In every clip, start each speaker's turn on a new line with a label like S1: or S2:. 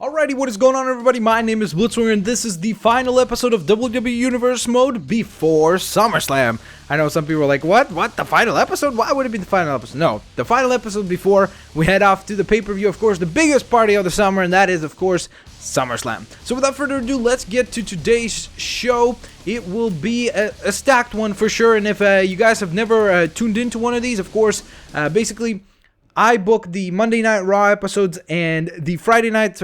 S1: Alrighty, what is going on, everybody? My name is Blitzwinger, and this is the final episode of WWE Universe Mode before SummerSlam. I know some people are like, what? The final episode? Why would it be the final episode? No, the final episode before we head off to the pay-per-view, of course, the biggest party of the summer, and that is, of course, SummerSlam. So without further ado, let's get to today's show. It will be a stacked one for sure, and if you guys have never tuned into one of these, of course, basically, I book the Monday Night Raw episodes and the Friday Night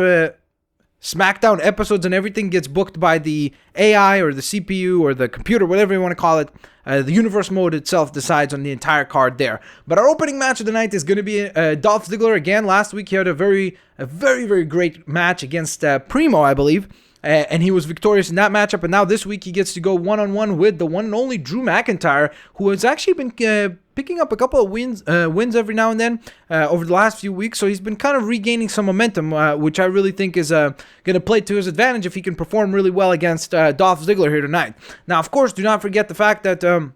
S1: Smackdown episodes, and everything gets booked by the AI or the CPU or the computer, whatever you want to call it. The universe mode itself decides on the entire card there. But our opening match of the night is going to be Dolph Ziggler again. Last week he had a very great match against Primo, I believe. And he was victorious in that matchup, and now this week he gets to go one-on-one with the one and only Drew McIntyre, who has actually been picking up a couple of wins every now and then over the last few weeks, so he's been kind of regaining some momentum, which I really think is going to play to his advantage if he can perform really well against Dolph Ziggler here tonight. Now, of course, do not forget the fact that Dolph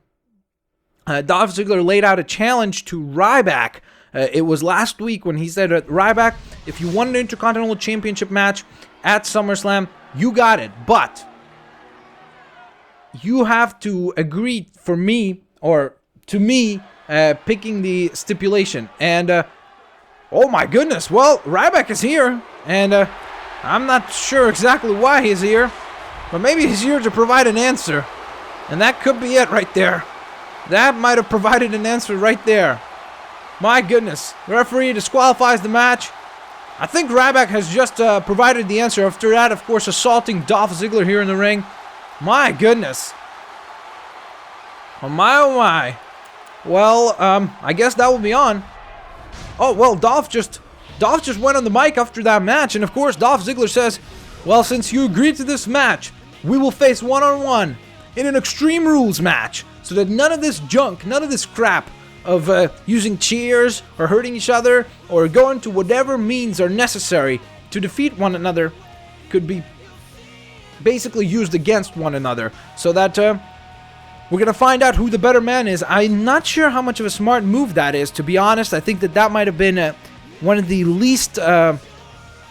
S1: Ziggler laid out a challenge to Ryback. It was last week when he said, Ryback, if you won an Intercontinental Championship match at SummerSlam, you got it, but you have to agree for me, or to me, picking the stipulation. And, oh my goodness, well, Ryback is here, and I'm not sure exactly why he's here, but maybe he's here to provide an answer. And that could be it right there. That might have provided an answer right there. My goodness, the referee disqualifies the match. I think Ryback has just provided the answer. After that, of course, assaulting Dolph Ziggler here in the ring. My goodness. Oh my, oh my. Well, I guess that will be on. Oh, well, Dolph just went on the mic after that match. And, of course, Dolph Ziggler says, well, since you agreed to this match, we will face one-on-one in an Extreme Rules match. So that none of this junk, none of this crap of using cheers or hurting each other or going to whatever means are necessary to defeat one another could be basically used against one another. So that we're going to find out who the better man is. I'm not sure how much of a smart move that is, to be honest. I think that might have been one of the least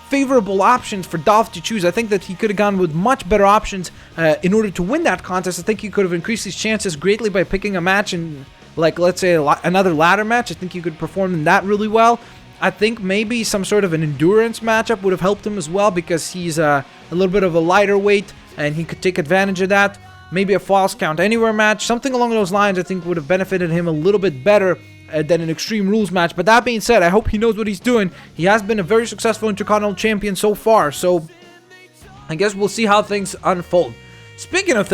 S1: favorable options for Dolph to choose. I think that he could have gone with much better options in order to win that contest. I think he could have increased his chances greatly by picking a match and, like, let's say another ladder match. I think he could perform in that really well. I think maybe some sort of an endurance matchup would have helped him as well, because he's a little bit of a lighter weight and he could take advantage of that. Maybe a Falls Count Anywhere match, something along those lines, I think would have benefited him a little bit better than an Extreme Rules match. But that being said, I hope he knows what he's doing. He has been a very successful Intercontinental Champion so far, so I guess we'll see how things unfold. Speaking of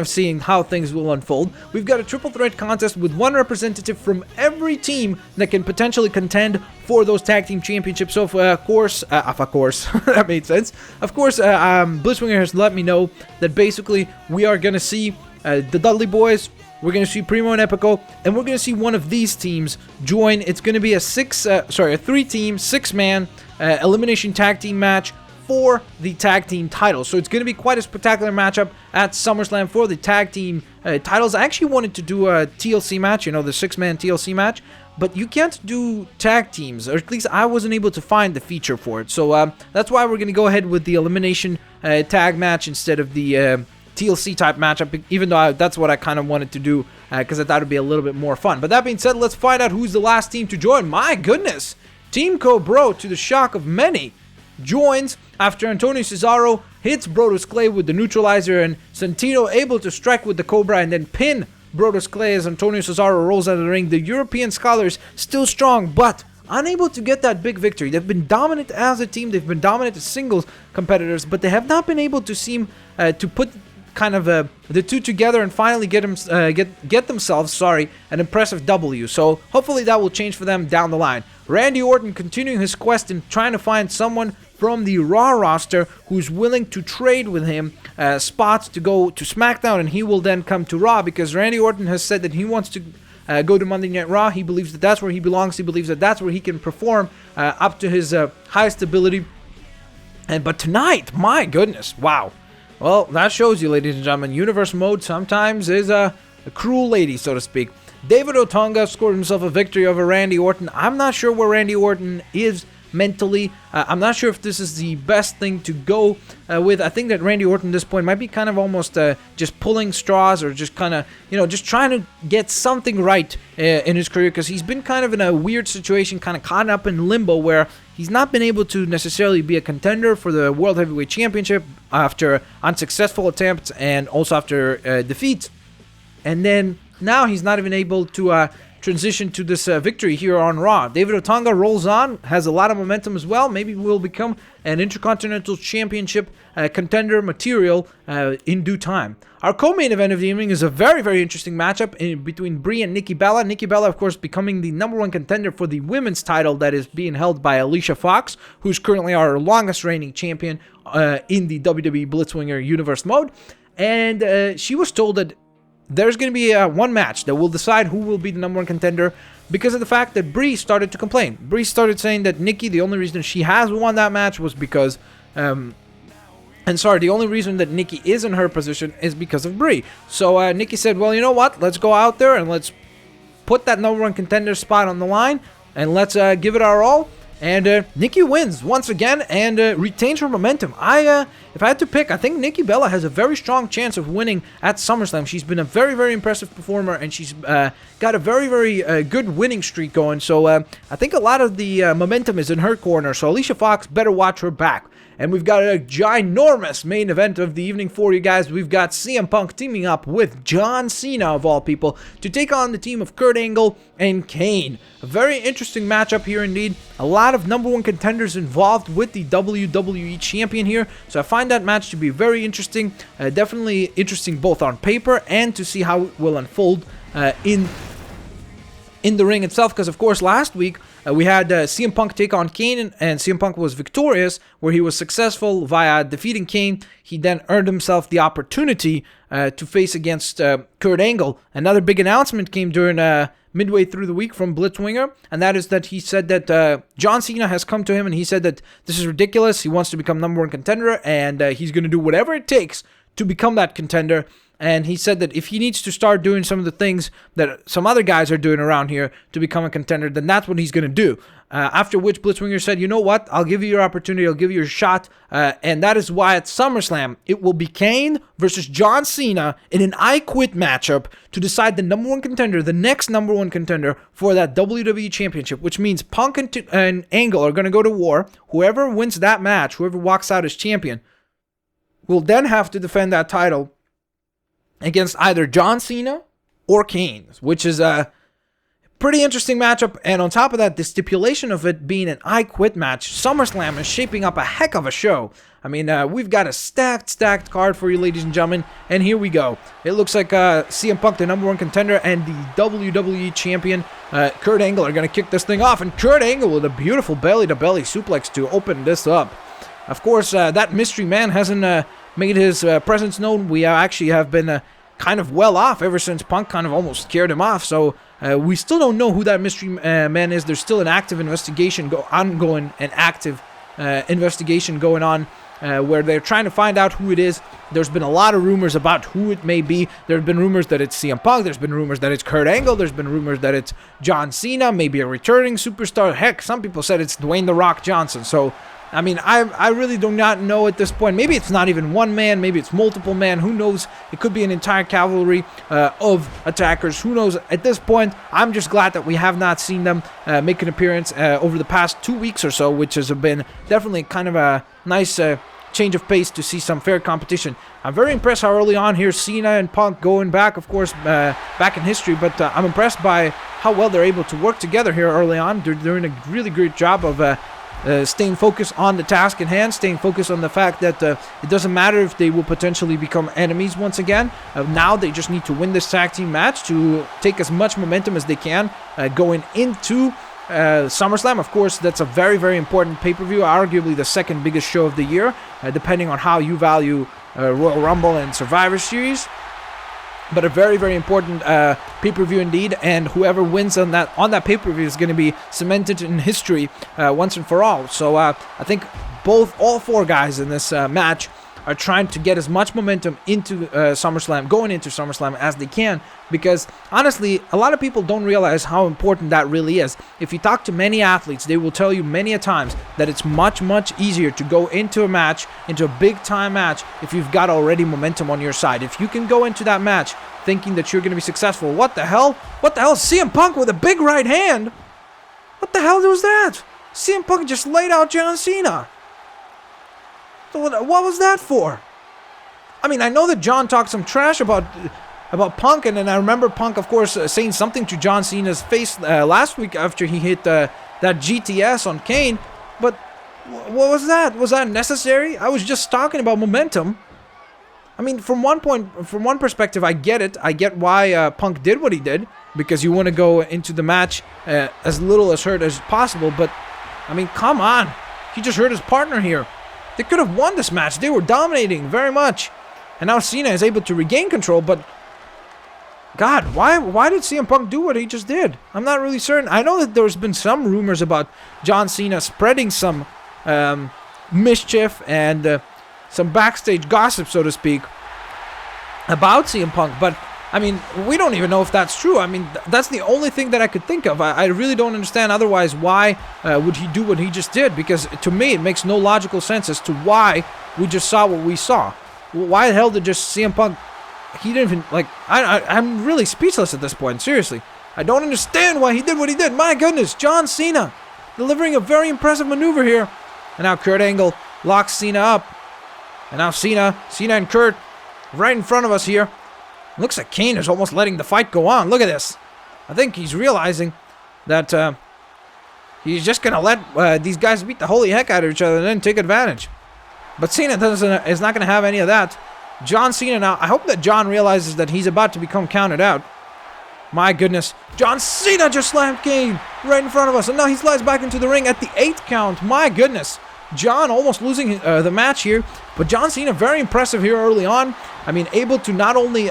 S1: seeing how things will unfold, we've got a triple threat contest with one representative from every team that can potentially contend for those tag team championships. So, of course, that made sense. Of course, Blitzwinger has let me know that basically we are gonna see the Dudley Boys. We're gonna see Primo and Epico, and we're gonna see one of these teams join. It's gonna be a three-team, six-man elimination tag team match for the tag team titles. So it's going to be quite a spectacular matchup at SummerSlam for the tag team titles. I actually wanted to do a TLC match, the six-man TLC match, but you can't do tag teams, or at least I wasn't able to find the feature for it. So that's why we're going to go ahead with the elimination tag match instead of the TLC type matchup, even though that's what I kind of wanted to do, because I thought it'd be a little bit more fun. But that being said, let's find out who's the last team to join. My goodness, Team Cobra, to the shock of many, joins after Antonio Cesaro hits Brodus Clay with the neutralizer, and Santino able to strike with the Cobra and then pin Brodus Clay as Antonio Cesaro rolls out of the ring. The European Scholars still strong, but unable to get that big victory. They've been dominant as a team, they've been dominant as singles competitors, but they have not been able to seem to put kind of the two together and finally get themselves an impressive W. So hopefully that will change for them down the line. Randy Orton continuing his quest and trying to find someone from the Raw roster who's willing to trade with him spots to go to SmackDown, and he will then come to Raw, because Randy Orton has said that he wants to go to Monday Night Raw. He believes that that's where he belongs. He believes that that's where he can perform up to his highest ability. But tonight, my goodness, wow. Well, that shows you, ladies and gentlemen, Universe Mode sometimes is a cruel lady, so to speak. David Otunga scored himself a victory over Randy Orton. I'm not sure where Randy Orton is mentally. I'm not sure if this is the best thing to go with. I think that Randy Orton at this point might be kind of almost just pulling straws, or just kind of, just trying to get something right in his career, because he's been kind of in a weird situation, kind of caught up in limbo, where he's not been able to necessarily be a contender for the World Heavyweight Championship after unsuccessful attempts and also after defeats. And then now he's not even able to transition to this victory here on Raw. David Otunga rolls on, has a lot of momentum as well. Maybe will become an Intercontinental Championship contender material in due time. Our co-main event of the evening is a very, very interesting matchup between Brie and Nikki Bella. Nikki Bella, of course, becoming the #1 contender for the women's title that is being held by Alicia Fox, who's currently our longest reigning champion in the WWE Blitzwinger Universe mode. And she was told that there's going to be one match that will decide who will be the #1 contender, because of the fact that Brie started to complain. Brie started saying that Nikki, the only reason she has won that match was because... the only reason that Nikki is in her position is because of Brie. So Nikki said, well, you know what? Let's go out there and let's put that #1 contender spot on the line, and let's give it our all. And Nikki wins once again and retains her momentum. If I had to pick, I think Nikki Bella has a very strong chance of winning at SummerSlam. She's been a very, very impressive performer, and she's got a very, very good winning streak going. So I think a lot of the momentum is in her corner. So Alicia Fox better watch her back. And we've got a ginormous main event of the evening for you guys. We've got CM Punk teaming up with John Cena, of all people, to take on the team of Kurt Angle and Kane. A very interesting matchup here indeed. A lot of #1 contenders involved with the WWE Champion here. So I find that match to be very interesting. Definitely interesting both on paper and to see how it will unfold in the ring itself. Because, of course, last week, we had CM Punk take on Kane, and CM Punk was victorious, where he was successful via defeating Kane. He then earned himself the opportunity to face against Kurt Angle. Another big announcement came during midway through the week from Blitzwinger, and that is that he said that John Cena has come to him, and he said that this is ridiculous. He wants to become #1 contender, and he's going to do whatever it takes to become that contender. And he said that if he needs to start doing some of the things that some other guys are doing around here to become a contender, then that's what he's going to do. After which Blitzwinger said, you know what, I'll give you your opportunity, I'll give you your shot. And that is why at SummerSlam, it will be Kane versus John Cena in an I Quit matchup to decide the #1 contender, the next #1 contender for that WWE Championship, which means Punk and Angle are going to go to war. Whoever wins that match, whoever walks out as champion, will then have to defend that title against either John Cena or Kane, which is a pretty interesting matchup. And on top of that, the stipulation of it being an I Quit match, SummerSlam is shaping up a heck of a show. I mean, we've got a stacked card for you, ladies and gentlemen, and here we go. It looks like CM Punk, the #1 contender, and the WWE Champion, Kurt Angle, are going to kick this thing off, and Kurt Angle with a beautiful belly-to-belly suplex to open this up. Of course, that mystery man hasn't made his presence known. We actually have been kind of well off ever since Punk kind of almost scared him off. So we still don't know who that mystery man is. There's still an active investigation ongoing where they're trying to find out who it is. There's been a lot of rumors about who it may be. There have been rumors that it's CM Punk. There's been rumors that it's Kurt Angle. There's been rumors that it's John Cena, maybe a returning superstar. Heck, some people said it's Dwayne "The Rock" Johnson. So I mean, I really do not know at this point. Maybe it's not even one man. Maybe it's multiple men. Who knows? It could be an entire cavalry of attackers. Who knows? At this point, I'm just glad that we have not seen them make an appearance over the past 2 weeks or so, which has been definitely kind of a nice change of pace to see some fair competition. I'm very impressed how early on here Cena and Punk going back, of course, back in history, but I'm impressed by how well they're able to work together here early on. They're doing a really great job of staying focused on the task at hand, staying focused on the fact that it doesn't matter if they will potentially become enemies once again. Now they just need to win this tag team match to take as much momentum as they can going into SummerSlam. Of course, that's a very, very important pay-per-view, arguably the second biggest show of the year, depending on how you value Royal Rumble and Survivor Series. But a very, very important pay-per-view indeed, and whoever wins on that pay-per-view is going to be cemented in history once and for all. So I think all four guys in this match are trying to get as much momentum into SummerSlam, going into SummerSlam as they can, because honestly, a lot of people don't realize how important that really is. If you talk to many athletes, they will tell you many a times that it's much, much easier to go into a match, into a big-time match, if you've got already momentum on your side. If you can go into that match thinking that you're going to be successful, what the hell? What the hell? CM Punk with a big right hand? What the hell was that? CM Punk just laid out John Cena. What was that for? I mean, I know that John talked some trash about Punk, and then I remember Punk, of course, saying something to John Cena's face last week after he hit that GTS on Kane. But what was that? Was that necessary? I was just talking about momentum. I mean, from one perspective, I get it. I get why Punk did what he did, because you want to go into the match as little as hurt as possible. But I mean, come on, he just hurt his partner here. They could have won this match. They were dominating very much, and now Cena is able to regain control. But God, why did CM Punk do what he just did? I'm not really certain. I know that there's been some rumors about John Cena spreading some mischief and some backstage gossip, so to speak, about CM Punk, but I mean, we don't even know if that's true. I mean, that's the only thing that I could think of. I really don't understand otherwise why would he do what he just did, because to me it makes no logical sense as to why we just saw what we saw. Why the hell did just CM Punk, he didn't even, like, I'm really speechless at this point, seriously. I don't understand why he did what he did. My goodness, John Cena delivering a very impressive maneuver here. And now Kurt Angle locks Cena up. And now Cena and Kurt right in front of us here. Looks like Kane is almost letting the fight go on. Look at this. I think he's realizing that he's just going to let these guys beat the holy heck out of each other and then take advantage. But Cena is not going to have any of that. John Cena now, I hope that John realizes that he's about to become counted out. My goodness. John Cena just slammed Kane right in front of us. And now he slides back into the ring at the 8th count. My goodness. John almost losing the match here, but John Cena very impressive here early on. I mean, able to not only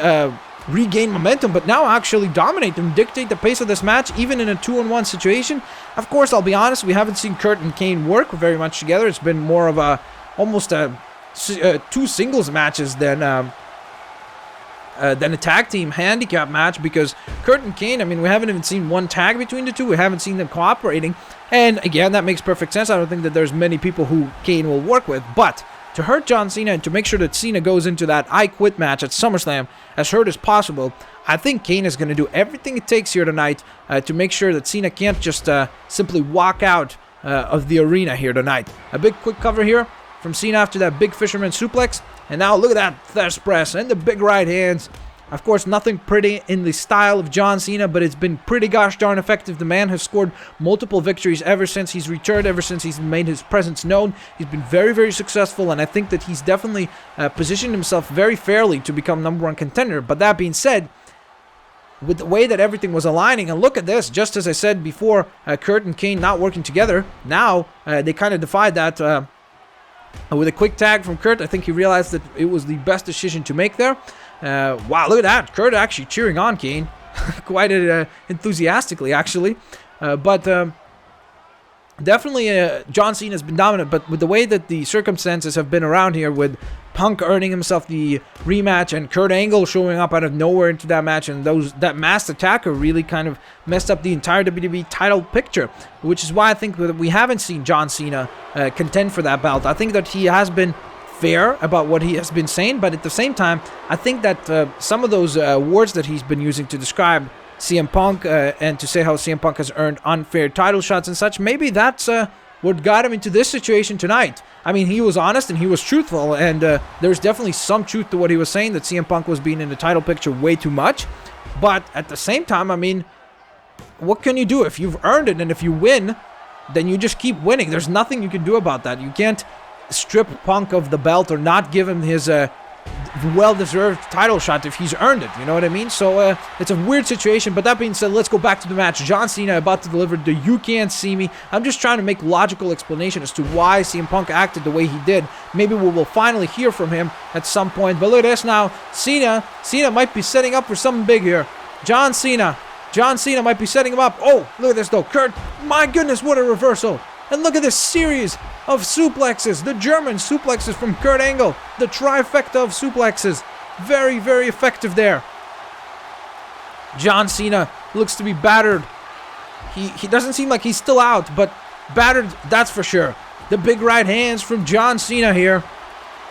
S1: regain momentum, but now actually dominate and dictate the pace of this match, even in a 2-on-1 situation. Of course, I'll be honest, we haven't seen Kurt and Kane work very much together. It's been more of almost two singles matches than a tag team handicap match, because Kurt and Kane, I mean, we haven't even seen one tag between the two. We haven't seen them cooperating. And again, that makes perfect sense. I don't think that there's many people who Kane will work with. But to hurt John Cena and to make sure that Cena goes into that I Quit match at SummerSlam as hurt as possible, I think Kane is going to do everything it takes here tonight to make sure that Cena can't just simply walk out of the arena here tonight. A big quick cover here from Cena after that big fisherman suplex. And now look at that thirst press and the big right hands. Of course, nothing pretty in the style of John Cena, but it's been pretty gosh darn effective. The man has scored multiple victories ever since he's returned, ever since he's made his presence known. He's been very, very successful, and I think that he's definitely positioned himself very fairly to become #1 contender. But that being said, with the way that everything was aligning, and look at this, just as I said before, Kurt and Kane not working together, now they kind of defied that with a quick tag from Kurt. I think he realized that it was the best decision to make there. Wow, look at that. Kurt actually cheering on Kane. Quite enthusiastically, actually. But definitely John Cena has been dominant. But with the way that the circumstances have been around here, with Punk earning himself the rematch and Kurt Angle showing up out of nowhere into that match, and that masked attacker really kind of messed up the entire WWE title picture, which is why I think that we haven't seen John Cena contend for that belt. I think that he has been fair about what he has been saying, but at the same time, I think that some of those words that he's been using to describe CM Punk and to say how CM Punk has earned unfair title shots and such, maybe that's what got him into this situation tonight. I mean, he was honest and he was truthful, and there's definitely some truth to what he was saying, that CM Punk was being in the title picture way too much. But at the same time, I mean, what can you do? If you've earned it and if you win, then you just keep winning. There's nothing you can do about that. You can't strip Punk of the belt or not give him his well-deserved title shot if he's earned it, you know what I mean? So it's a weird situation. But that being said, let's go back to the match. John Cena about to deliver the "You Can't See Me." I'm just trying to make logical explanation as to why CM Punk acted the way he did. Maybe we will finally hear from him at some point. But look at this now. Cena might be setting up for something big here. John Cena might be setting him up. Oh, look at this though. Kurt, my goodness, what a reversal. And look at this series of suplexes. The German suplexes from Kurt Angle. The trifecta of suplexes. Very, very effective there. John Cena looks to be battered. He doesn't seem like he's still out, but battered, that's for sure. The big right hands from John Cena here.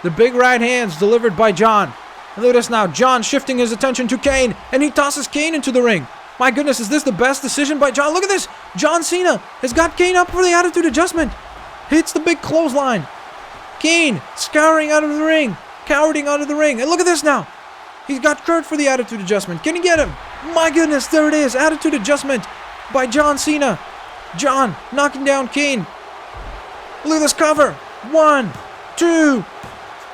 S1: The big right hands delivered by John. And look at this now. John shifting his attention to Kane, and he tosses Kane into the ring. My goodness, is this the best decision by John? Look at this. John Cena has got Kane up for the attitude adjustment. Hits the big clothesline. Kane scouring out of the ring. Cowarding out of the ring. And look at this now. He's got Kurt for the attitude adjustment. Can he get him? My goodness, there it is. Attitude adjustment by John Cena. John knocking down Kane. Look at this cover. 1, 2,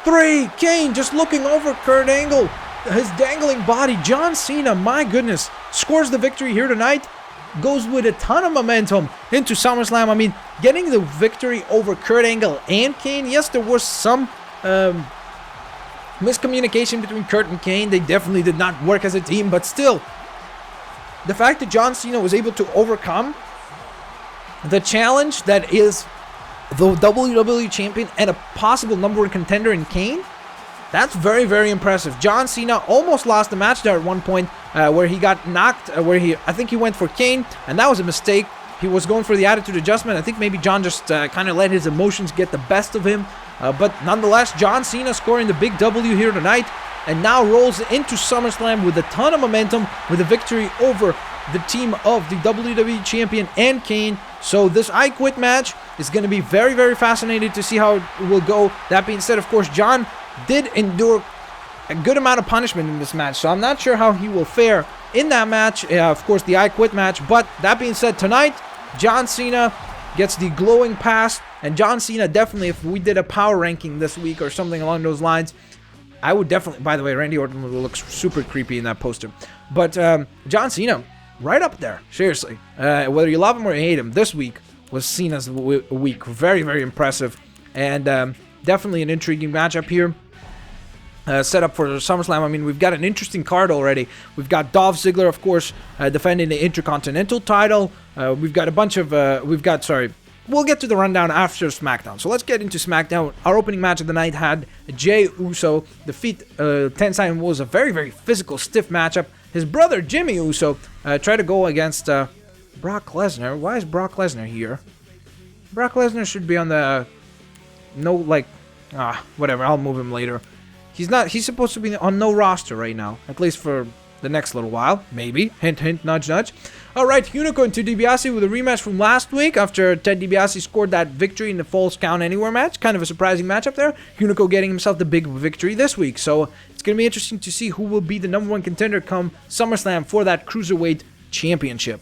S1: 3. Kane just looking over Kurt Angle. His dangling body. John Cena, my goodness, scores the victory here tonight. Goes with a ton of momentum into SummerSlam. I mean, getting the victory over Kurt Angle and Kane. Yes, there was some miscommunication between Kurt and Kane. They definitely did not work as a team, but still, the fact that John Cena was able to overcome the challenge that is the WWE champion and a possible number one contender in Kane, that's very, very impressive. John Cena almost lost the match there at one point where he got knocked, I think he went for Kane, and that was a mistake. He was going for the attitude adjustment. I think maybe John just kind of let his emotions get the best of him. But nonetheless, John Cena scoring the big W here tonight, and now rolls into SummerSlam with a ton of momentum with a victory over the team of the WWE Champion and Kane. So this I Quit match is going to be very, very fascinating to see how it will go. That being said, of course, John did endure a good amount of punishment in this match, so I'm not sure how he will fare in that match, of course, the I Quit match. But that being said, tonight, John Cena gets the glowing pass, and John Cena definitely, if we did a power ranking this week or something along those lines, I would definitely, by the way, Randy Orton will look super creepy in that poster. But John Cena, right up there, seriously. Whether you love him or you hate him, this week was Cena's week. Very, very impressive, and definitely an intriguing matchup here. Set up for SummerSlam. I mean, we've got an interesting card already. We've got Dolph Ziggler, of course, defending the Intercontinental title. We've got a bunch of, we'll get to the rundown after SmackDown. So let's get into SmackDown. Our opening match of the night had Jey Uso defeat Tenzan. Was a very, very physical, stiff matchup. His brother, Jimmy Uso, tried to go against Brock Lesnar. Why is Brock Lesnar here? Brock Lesnar should be on the, whatever, I'll move him later. He's supposed to be on no roster right now, at least for the next little while, maybe. Hint, hint, nudge, nudge. Alright, Hunico and Ted DiBiase with a rematch from last week after Ted DiBiase scored that victory in the Falls Count Anywhere match. Kind of a surprising matchup there. Hunico getting himself the big victory this week, so it's going to be interesting to see who will be the number one contender come SummerSlam for that Cruiserweight Championship.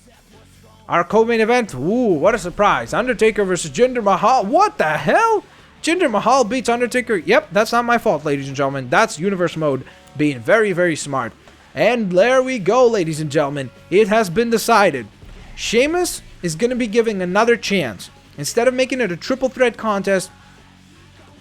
S1: Our co-main event, ooh, what a surprise. Undertaker versus Jinder Mahal. What the hell? Jinder Mahal beats Undertaker. Yep, that's not my fault, ladies and gentlemen. That's Universe Mode being very, very smart. And there we go, ladies and gentlemen. It has been decided. Sheamus is going to be giving another chance. Instead of making it a triple threat contest,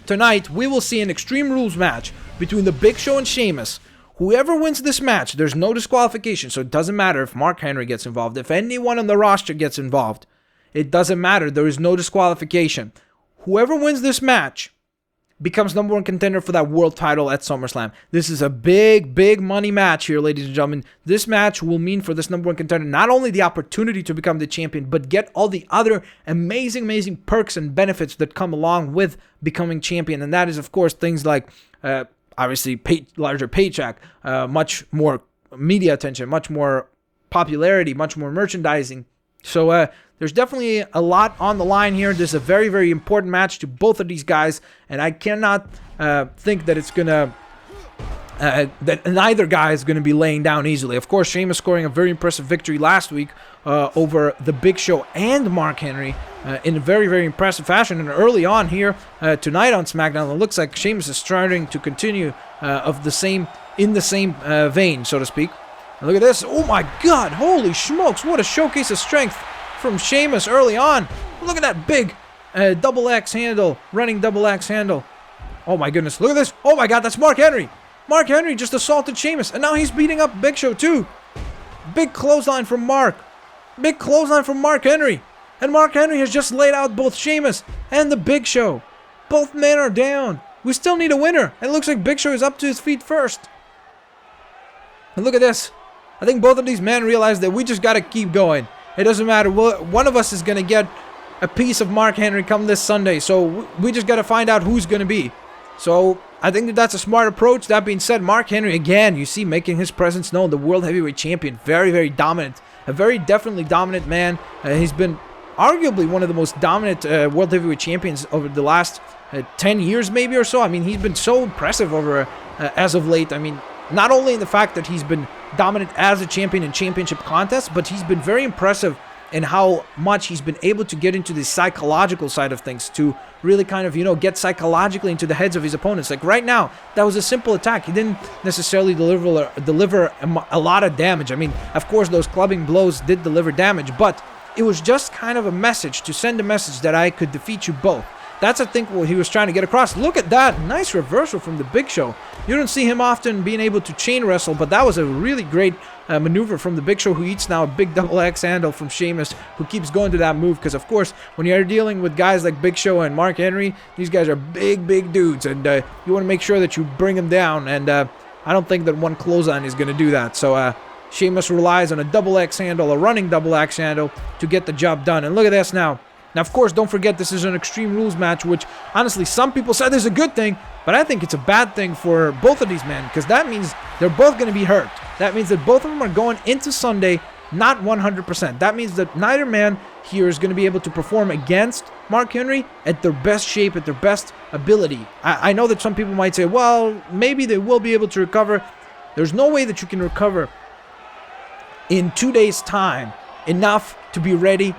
S1: tonight we will see an Extreme Rules match between the Big Show and Sheamus. Whoever wins this match, there's no disqualification, so it doesn't matter if Mark Henry gets involved. If anyone on the roster gets involved, it doesn't matter. There is no disqualification. Whoever wins this match becomes number one contender for that world title at SummerSlam. This is a big, big money match here, ladies and gentlemen. This match will mean for this number one contender not only the opportunity to become the champion, but get all the other amazing, amazing perks and benefits that come along with becoming champion. And that is, of course, things like, obviously, larger paycheck, much more media attention, much more popularity, much more merchandising. So, there's definitely a lot on the line here. This is a very, very important match to both of these guys, and I cannot think that it's gonna that neither guy is gonna be laying down easily. Of course, Sheamus scoring a very impressive victory last week over the Big Show and Mark Henry in a very, very impressive fashion. And early on here tonight on SmackDown, it looks like Sheamus is starting to continue in the same vein, so to speak. And look at this! Oh my God! Holy smokes! What a showcase of strength from Sheamus early on. Look at that big double X handle, running double X handle. Oh my goodness, look at this. Oh my God, that's Mark Henry. Mark Henry just assaulted Sheamus, and now he's beating up Big Show too. Big clothesline from Mark. Big clothesline from Mark Henry. And Mark Henry has just laid out both Sheamus and the Big Show. Both men are down. We still need a winner. And it looks like Big Show is up to his feet first. And look at this. I think both of these men realize that we just got to keep going. It doesn't matter. One of us is going to get a piece of Mark Henry come this Sunday. So we just got to find out who's going to be. So I think that that's a smart approach. That being said, Mark Henry, again, you see, making his presence known. The World Heavyweight Champion. Very, very dominant. A very definitely dominant man. He's been arguably one of the most dominant World Heavyweight Champions over the last 10 years maybe or so. I mean, he's been so impressive over as of late. I mean, not only in the fact that he's been dominant as a champion in championship contests, but he's been very impressive in how much he's been able to get into the psychological side of things, to really kind of, you know, get psychologically into the heads of his opponents. Like right now, that was a simple attack. He didn't necessarily deliver a lot of damage. I mean, of course, those clubbing blows did deliver damage, but it was just kind of a message to send a message that I could defeat you both. That's, I think, what he was trying to get across. Look at that. Nice reversal from the Big Show. You don't see him often being able to chain wrestle, but that was a really great maneuver from the Big Show, who eats now a big double X handle from Sheamus, who keeps going to that move. Because, of course, when you're dealing with guys like Big Show and Mark Henry, these guys are big, big dudes. And you want to make sure that you bring them down. And I don't think that one clothesline is going to do that. So Sheamus relies on a double X handle, a running double X handle, to get the job done. And look at this now. Now, of course, don't forget this is an Extreme Rules match, which, honestly, some people said is a good thing, but I think it's a bad thing for both of these men, because that means they're both going to be hurt. That means that both of them are going into Sunday not 100%. That means that neither man here is going to be able to perform against Mark Henry at their best shape, at their best ability. I know that some people might say, well, maybe they will be able to recover. There's no way that you can recover in 2 days' time enough to be ready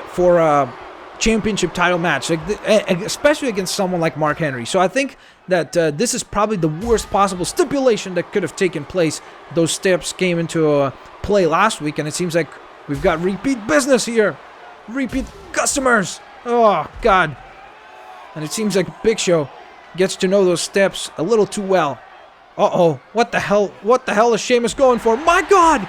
S1: for a championship title match, like especially against someone like Mark Henry. So I think that this is probably the worst possible stipulation that could have taken place. Those steps came into play last week, and it seems like we've got repeat business here. Repeat customers. Oh, God. And it seems like Big Show gets to know those steps a little too well. Uh-oh. What the hell? What the hell is Sheamus going for? My God!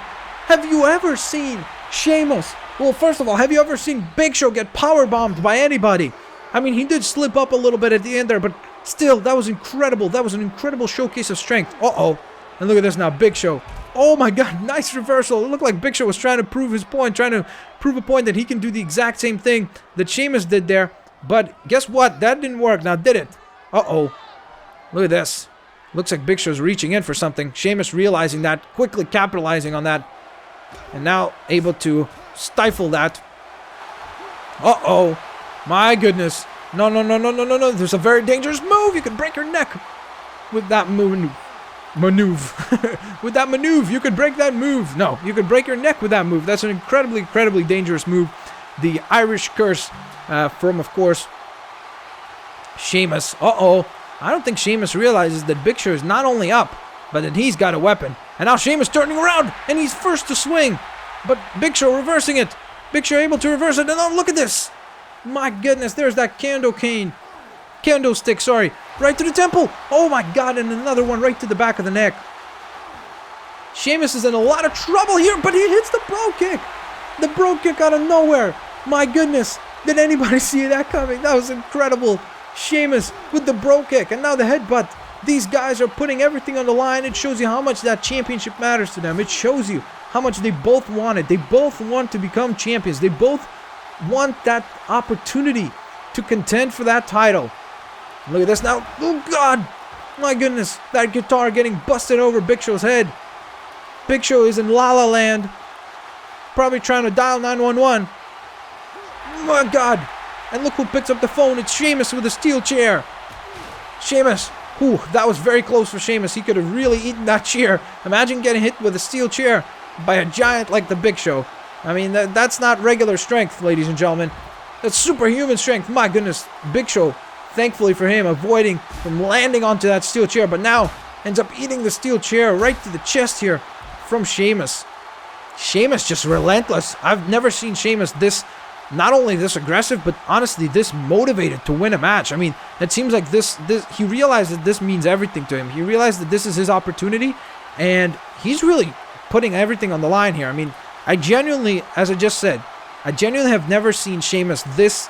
S1: Have you ever seen Sheamus? Well, first of all, have you ever seen Big Show get powerbombed by anybody? I mean, he did slip up a little bit at the end there, but still, that was incredible. That was an incredible showcase of strength. Uh-oh. And look at this now, Big Show. Oh my God, nice reversal. It looked like Big Show was trying to prove his point, trying to prove a point that he can do the exact same thing that Sheamus did there. But guess what? That didn't work now, did it? Uh-oh. Look at this. Looks like Big Show's reaching in for something. Sheamus realizing that, quickly capitalizing on that, and now able to stifle that. Uh-oh. My goodness. No, no, no, no, no, no, no. There's a very dangerous move. You can break your neck with that maneuver. With that maneuver, you could break that move. No, you could break your neck with that move. That's an incredibly, incredibly dangerous move. The Irish curse from, of course, Sheamus. Uh-oh. I don't think Sheamus realizes that Big Show is not only up, but that he's got a weapon. And now Sheamus turning around, and he's first to swing. But Big Show reversing it. Big Show able to reverse it. And oh, look at this. My goodness, there's that candlestick, sorry. Right to the temple. Oh my God, and another one right to the back of the neck. Sheamus is in a lot of trouble here, but he hits the bro kick. The bro kick out of nowhere. My goodness, did anybody see that coming? That was incredible. Sheamus with the bro kick, and now the headbutt. These guys are putting everything on the line. It shows you how much that championship matters to them. It shows you how much they both want it. They both want to become champions. They both want that opportunity to contend for that title. Look at this now. Oh, God. My goodness. That guitar getting busted over Big Show's head. Big Show is in La La Land. Probably trying to dial 911. My God. And look who picks up the phone. It's Sheamus with a steel chair. Sheamus. Whew, that was very close for Sheamus. He could have really eaten that chair. Imagine getting hit with a steel chair by a giant like the Big Show. I mean, that's not regular strength, ladies and gentlemen. That's superhuman strength. My goodness. Big Show, thankfully for him, avoiding from landing onto that steel chair, but now ends up eating the steel chair right to the chest here from Sheamus. Sheamus just relentless. I've never seen Sheamus this, not only this aggressive, but honestly this motivated to win a match. I mean, it seems like this he realized that this means everything to him. He realized that this is his opportunity, and he's really putting everything on the line here. I mean, I genuinely, as I just said, I genuinely have never seen Sheamus this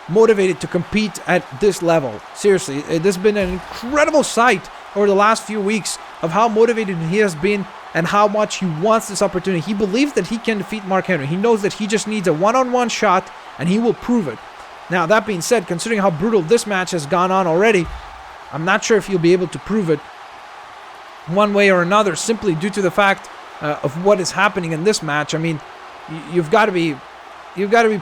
S1: motivated to compete at this level. Seriously, this has been an incredible sight over the last few weeks of how motivated he has been and how much he wants this opportunity. He believes that he can defeat Mark Henry. He knows that he just needs a one-on-one shot, and he will prove it. Now, that being said, considering how brutal this match has gone on already, I'm not sure if he'll be able to prove it one way or another, simply due to the fact of what is happening in this match. I mean, you've got to be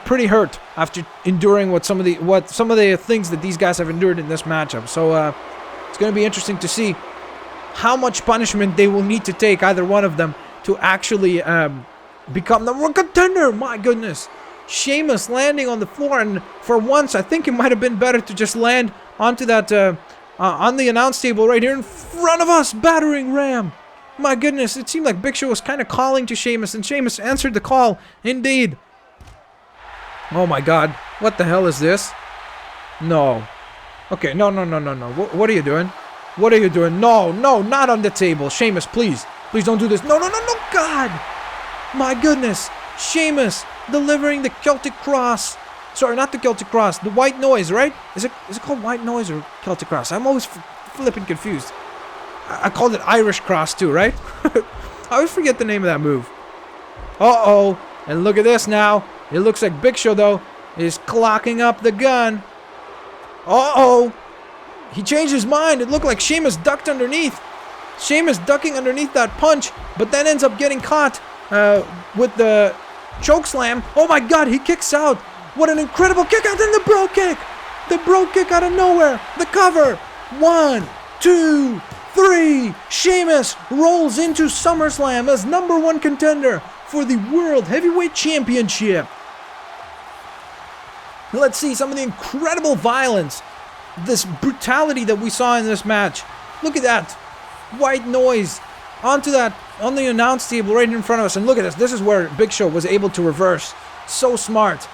S1: pretty hurt after enduring what some of the things that these guys have endured in this matchup. So it's going to be interesting to see how much punishment they will need to take, either one of them, to actually become the number 1 contender. My goodness. Sheamus landing on the floor, and for once, I think it might have been better to just land onto that, on the announce table right here in front of us, battering ram. My goodness, it seemed like Big Show was kind of calling to Sheamus, and Sheamus answered the call, indeed. Oh my god, what the hell is this? No. Okay, no. What are you doing? What are you doing? No, not on the table. Sheamus, please. Please don't do this. No, God! My goodness. Sheamus delivering the Celtic Cross. Sorry, not the Celtic Cross. The White Noise, right? Is it called White Noise or Celtic Cross? I'm always flipping confused. I called it Irish Cross too, right? I always forget the name of that move. Uh-oh. And look at this now. It looks like Big Show, though, is clocking up the gun. Uh-oh. He changed his mind. It looked like Sheamus ducked underneath. Sheamus ducking underneath that punch, but then ends up getting caught with the choke slam. Oh my god, he kicks out. What an incredible kick out. Then the bro kick. The bro kick out of nowhere. The cover. 1, 2, 3. Sheamus rolls into SummerSlam as number 1 contender for the World Heavyweight Championship. Let's see some of the incredible violence, this brutality that we saw in this match. Look at that. White Noise on the announce table right in front of us. And look at this. This is where Big Show was able to reverse. So smart.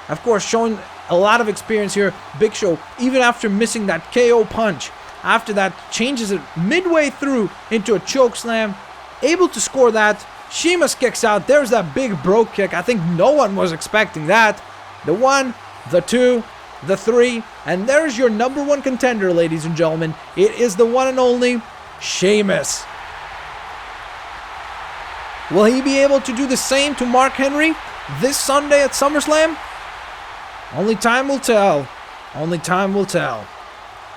S1: Of course, showing a lot of experience here. Big Show, even after missing that KO punch, after that changes it midway through into a choke slam, able to score that. Sheamus kicks out. There's that big bro kick. I think no one was expecting that. The 1, the 2, the 3, and there's your number 1 contender, ladies and gentlemen. It is the one and only Sheamus. Will he be able to do the same to Mark Henry this Sunday at SummerSlam? Only time will tell. Only time will tell.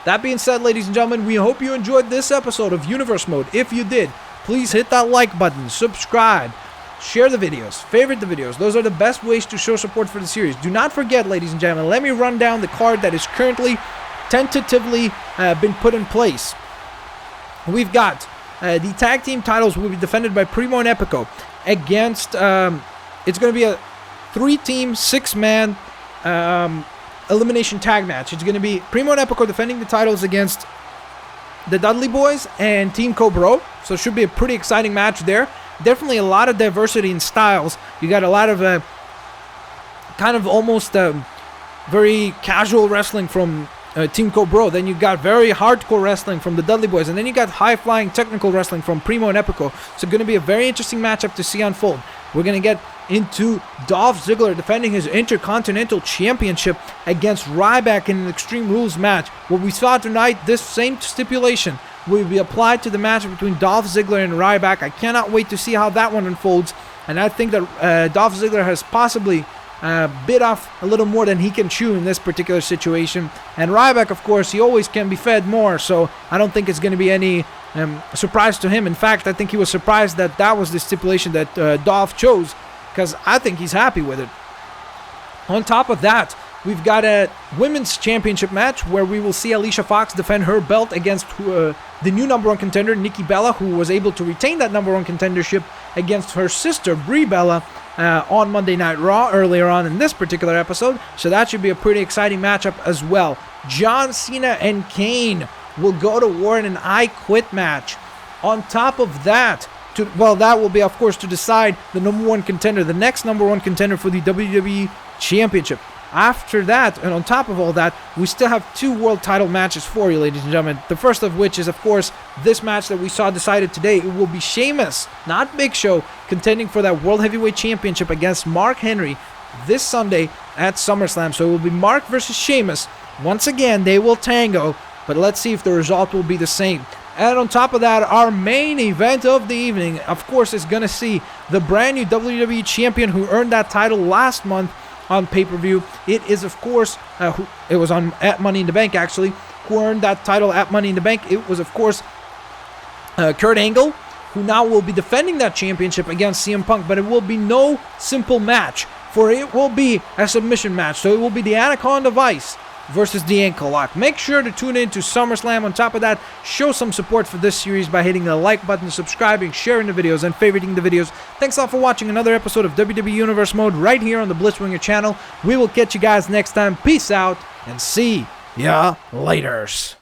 S1: That being said, ladies and gentlemen, we hope you enjoyed this episode of Universe Mode. If you did, please hit that like button, subscribe, share the videos, favorite the videos. Those are the best ways to show support for the series. Do not forget, ladies and gentlemen, let me run down the card that is currently tentatively been put in place. We've got the tag team titles will be defended by Primo and Epico against, it's going to be a 3-team, 6-man elimination tag match. It's going to be Primo and Epico defending the titles against the Dudley Boys and Team Cobra. So it should be a pretty exciting match there. Definitely a lot of diversity in styles. You got a lot of kind of almost very casual wrestling from Team Cobra. Then you got very hardcore wrestling from the Dudley Boys. And then you got high-flying technical wrestling from Primo and Epico. So going to be a very interesting matchup to see unfold. We're going to get into Dolph Ziggler defending his Intercontinental Championship against Ryback in an Extreme Rules match. What we saw tonight, this same stipulation will be applied to the match between Dolph Ziggler and Ryback. I cannot wait to see how that one unfolds. And I think that Dolph Ziggler has possibly bit off a little more than he can chew in this particular situation. And Ryback, of course, he always can be fed more, so I don't think it's going to be any surprise to him. In fact, I think he was surprised that that was the stipulation that Dolph chose, because I think he's happy with it. On top of that, we've got a women's championship match where we will see Alicia Fox defend her belt against the new number 1 contender, Nikki Bella, who was able to retain that number 1 contendership against her sister, Brie Bella, on Monday Night Raw earlier on in this particular episode. So that should be a pretty exciting matchup as well. John Cena and KANE will go to war in an I Quit match. On top of that, that will be, of course, to decide the number 1 contender, the next number 1 contender for the WWE Championship. after that, and on top of all that, we still have 2 world title matches for you, ladies and gentlemen. The first of which is, of course, this match that we saw decided today. It will be Sheamus, not Big Show, contending for that World Heavyweight Championship against Mark Henry this Sunday at SummerSlam. So it will be Mark versus Sheamus. Once again, they will tango, but let's see if the result will be the same. And on top of that, our main event of the evening, of course, is going to see the brand new WWE Champion who earned that title last month on pay-per-view. It is, of course, it was on at Money in the Bank, actually, who earned that title at Money in the Bank. It was, of course, Kurt Angle, who now will be defending that championship against CM Punk, but it will be no simple match, for it will be a submission match. So it will be the Anaconda Vice versus the Ankle Lock. Make sure to tune in to SummerSlam. On top of that, show some support for this series by hitting the like button, subscribing, sharing the videos, and favoriting the videos. Thanks a lot for watching another episode of WWE Universe Mode right here on the Blitzwinger channel. We will catch you guys next time. Peace out, and see ya laters.